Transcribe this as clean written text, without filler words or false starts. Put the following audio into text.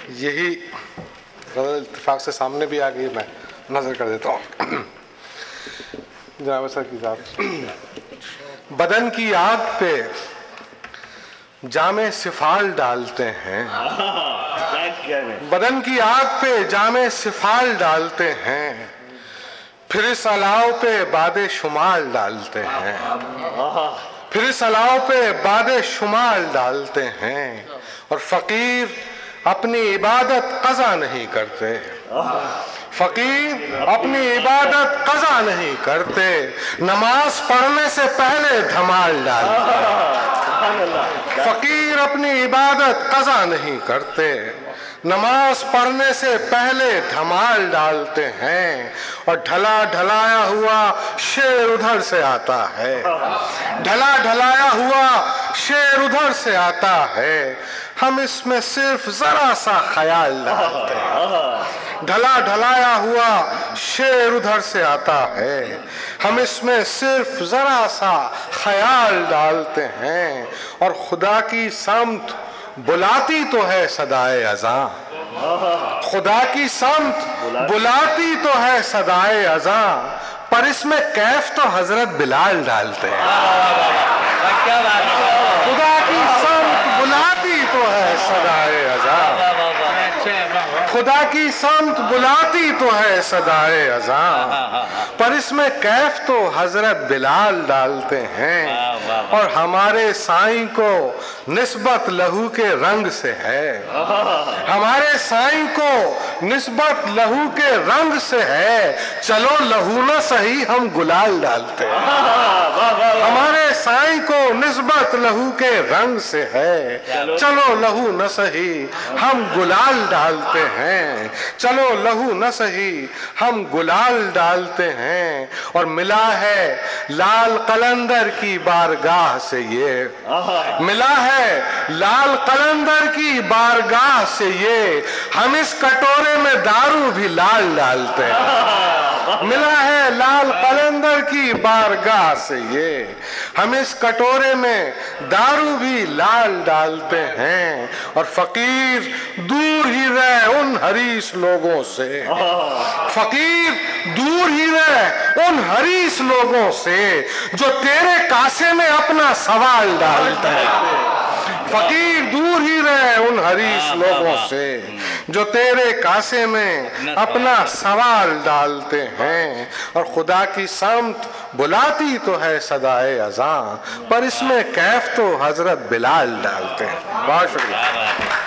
یہی غزل اتفاق سے سامنے بھی آ گئی، میں نظر کر دیتا ہوں جناب سر کی ذات۔ بدن کی آگ پہ جامِ سفال ڈالتے ہیں، بدن کی آگ پہ جامِ سفال ڈالتے ہیں، پھر اس الاؤ پہ باد شمال ڈالتے ہیں، پھر اس الاؤ پہ باد شمال ڈالتے ہیں، اور فقیر اپنی عبادت قضا نہیں کرتے، فقیر اپنی عبادت قضا نہیں کرتے، نماز پڑھنے سے پہلے دھمال ڈالتے ہیں، فقیر اپنی عبادت قضا نہیں کرتے، نماز پڑھنے سے پہلے دھمال ڈالتے ہیں، اور ڈھلا ڈھلایا ہوا شعر ادھر سے آتا ہے، ڈھلا ڈھلایا ہوا شعر ادھر سے آتا ہے، ہم اس میں صرف ذرا سا خیال ڈالتے ہیں، ڈھلا ڈھلایا ہوا شعر ادھر سے آتا ہے، ہم اس میں صرف ذرا سا خیال ڈالتے ہیں، اور خدا کی سمت بلاتی تو ہے صدائے اذاں، خدا کی سمت بلاتی تو ہے صدائے اذاں، پر اس میں کیف تو حضرت بلال ڈالتے ہیں، خدا کی سمت بلاتی تو ہے صدائے اذاں، خدا کی سمت بلاتی تو ہے صدائے اذاں، پر اس میں کیف تو حضرت بلال ڈالتے ہیں، اور ہمارے سائیں کو نسبت لہو کے رنگ سے ہے، ہمارے سائیں کو نسبت لہو کے رنگ سے ہے، چلو لہو نہ سہی ہم گلال ڈالتے ہیں، ہمارے سائیں کو نسبت لہو کے رنگ سے ہے، چلو لہو نہ سہی ہم گلال ڈالتے ہیں، چلو لہو نہ سہی ہم گلال ڈالتے ہیں، اور ملا ہے لال قلندر کی بارگاہ سے یہ، ملا ہے لال قلندر کی بارگاہ سے یہ، ہم اس کٹورے میں دارو بھی لال ڈالتے ہیں، ملا ہے لال قلندر کی بارگاہ سے یہ، ہم اس کٹورے میں دارو بھی لال ڈالتے ہیں، اور فقیر دور ہی رہ ان حریص لوگوں سے، فقیر دور ہی رہ ان حریص لوگوں سے جو تیرے کاسے میں اپنا سوال ڈالتے ہیں، فقیر دور ہی رہ ان حریص لوگوں سے جو تیرے کاسے میں اپنا سوال ڈالتے ہیں، اور خدا کی سمت بلاتی تو ہے صدائے اذاں، پر اس میں کیف تو حضرت بلال ڈالتے ہیں۔ بہت شکریہ۔